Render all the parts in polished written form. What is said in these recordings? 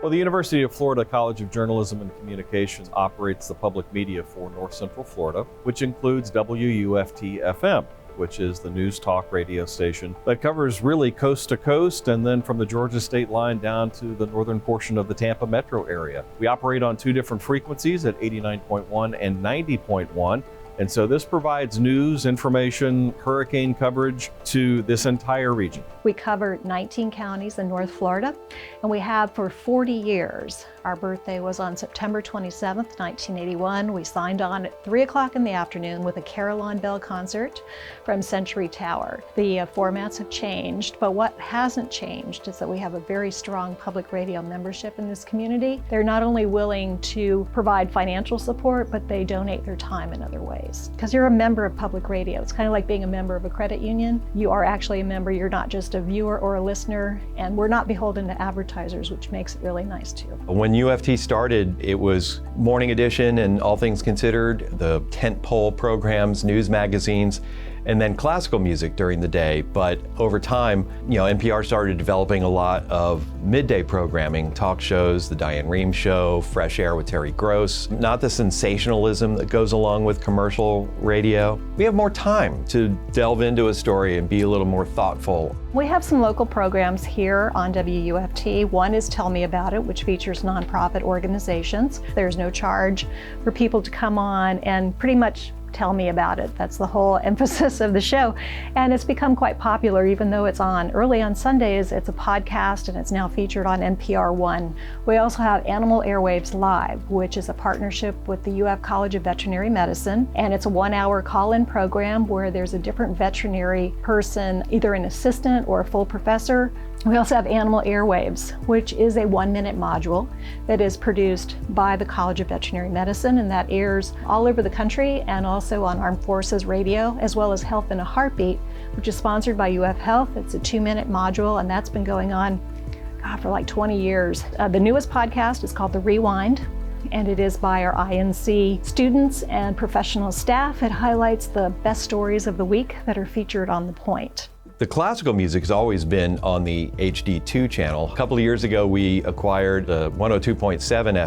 Well, the University of Florida College of Journalism and Communications operates the public media for North Central Florida, which includes WUFT-FM, which is the news talk radio station that covers really coast to coast and then from the Georgia state line down to the northern portion of the Tampa metro area. We operate on two different frequencies at 89.1 and 90.1. And so this provides news, information, hurricane coverage to this entire region. We cover 19 counties in North Florida, and we have for 40 years. Our birthday was on September 27th, 1981. We signed on at 3 o'clock in the afternoon with a Carillon Bell concert from Century Tower. The formats have changed, but what hasn't changed is that we have a very strong public radio membership in this community. They're not only willing to provide financial support, but they donate their time in other ways. Because you're a member of public radio. It's kind of like being a member of a credit union. You are actually a member. You're not just a viewer or a listener, and we're not beholden to advertisers, which makes it really nice too. When UFT started, it was Morning Edition and All Things Considered, the tentpole programs, news magazines, and then classical music during the day. But over time, NPR started developing a lot of midday programming, talk shows, the Diane Rehm Show, Fresh Air with Terry Gross, not the sensationalism that goes along with commercial radio. We have more time to delve into a story and be a little more thoughtful. We have some local programs here on WUFT. One is Tell Me About It, which features nonprofit organizations. There's no charge for people to come on and pretty much tell me about it. That's the whole emphasis of the show. And it's become quite popular, even though it's on early on Sundays. It's a podcast and it's now featured on NPR One. We also have Animal Airwaves Live, which is a partnership with the UF College of Veterinary Medicine. And it's a 1-hour call-in program where there's a different veterinary person, either an assistant or a full professor. We also have Animal Airwaves, which is a 1-minute module that is produced by the College of Veterinary Medicine, and that airs all over the country and also on Armed Forces Radio, as well as Health in a Heartbeat, which is sponsored by UF Health. It's a 2-minute module, and that's been going on for like 20 years. The newest podcast is called The Rewind, and it is by our INC students and professional staff. It highlights the best stories of the week that are featured on The Point. The classical music has always been on the HD2 channel. A couple of years ago, we acquired the 102.7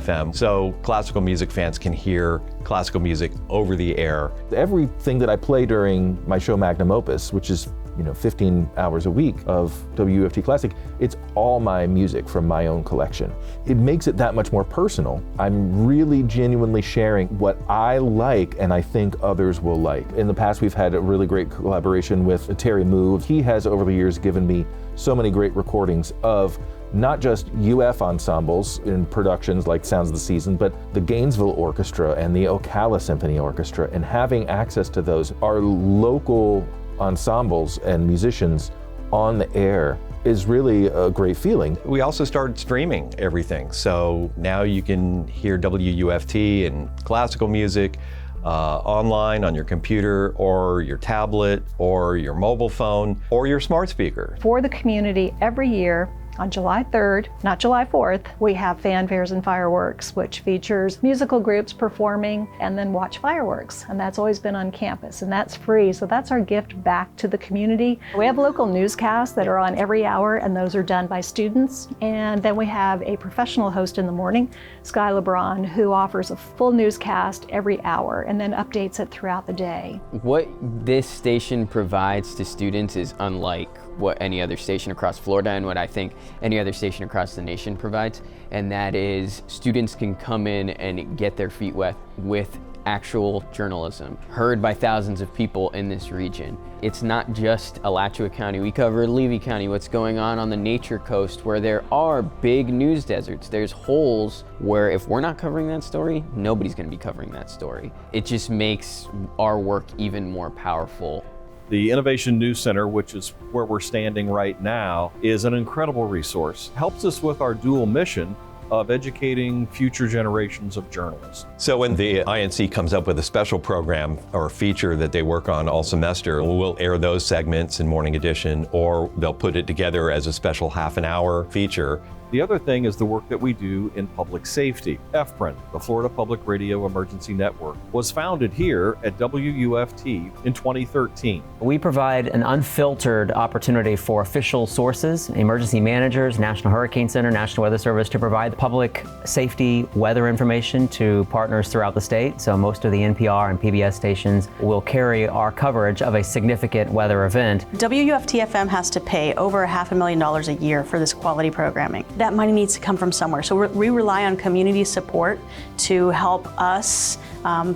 FM, so classical music fans can hear classical music over the air. Everything that I play during my show Magnum Opus, which is 15 hours a week of WUFT Classic, it's all my music from my own collection. It makes it that much more personal. I'm really genuinely sharing what I like and I think others will like. In the past, we've had a really great collaboration with Terry Move. He has over the years given me so many great recordings of not just UF ensembles in productions like Sounds of the Season, but the Gainesville Orchestra and the Ocala Symphony Orchestra, and having access to those, our local ensembles and musicians on the air is really a great feeling. We also started streaming everything, so now you can hear WUFT and classical music online on your computer or your tablet or your mobile phone or your smart speaker. For the community, every year on July 3rd, not July 4th, we have Fanfares and Fireworks, which features musical groups performing and then watch fireworks. And that's always been on campus, and that's free. So that's our gift back to the community. We have local newscasts that are on every hour, and those are done by students. And then we have a professional host in the morning, Sky LeBron, who offers a full newscast every hour and then updates it throughout the day. What this station provides to students is unlike what any other station across Florida and what I think any other station across the nation provides, and that is students can come in and get their feet wet with actual journalism, heard by thousands of people in this region. It's not just Alachua County. We cover Levy County, what's going on the Nature Coast, where there are big news deserts. There's holes where if we're not covering that story, nobody's going to be covering that story. It just makes our work even more powerful. The Innovation News Center, which is where we're standing right now, is an incredible resource. Helps us with our dual mission of educating future generations of journalists. So when the INC comes up with a special program or feature that they work on all semester, we'll air those segments in Morning Edition, or they'll put it together as a special half-an-hour feature. The other thing is the work that we do in public safety. FPRIN, the Florida Public Radio Emergency Network, was founded here at WUFT in 2013. We provide an unfiltered opportunity for official sources, emergency managers, National Hurricane Center, National Weather Service, to provide public safety weather information to partners throughout the state. So most of the NPR and PBS stations will carry our coverage of a significant weather event. WUFT-FM has to pay over $500,000 a year for this quality programming. That money needs to come from somewhere. So we rely on community support to help us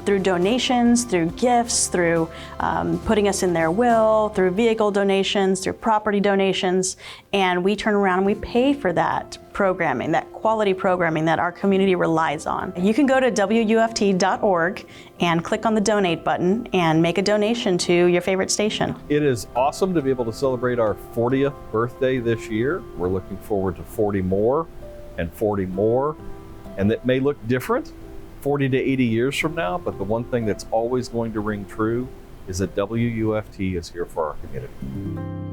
through donations, through gifts, through putting us in their will, through vehicle donations, through property donations, and we turn around and we pay for that programming, that quality programming that our community relies on. You can go to WUFT.org and click on the donate button and make a donation to your favorite station. It is awesome to be able to celebrate our 40th birthday this year. We're looking forward to 40 more and 40 more, and that may look different 40 to 80 years from now, but the one thing that's always going to ring true is that WUFT is here for our community.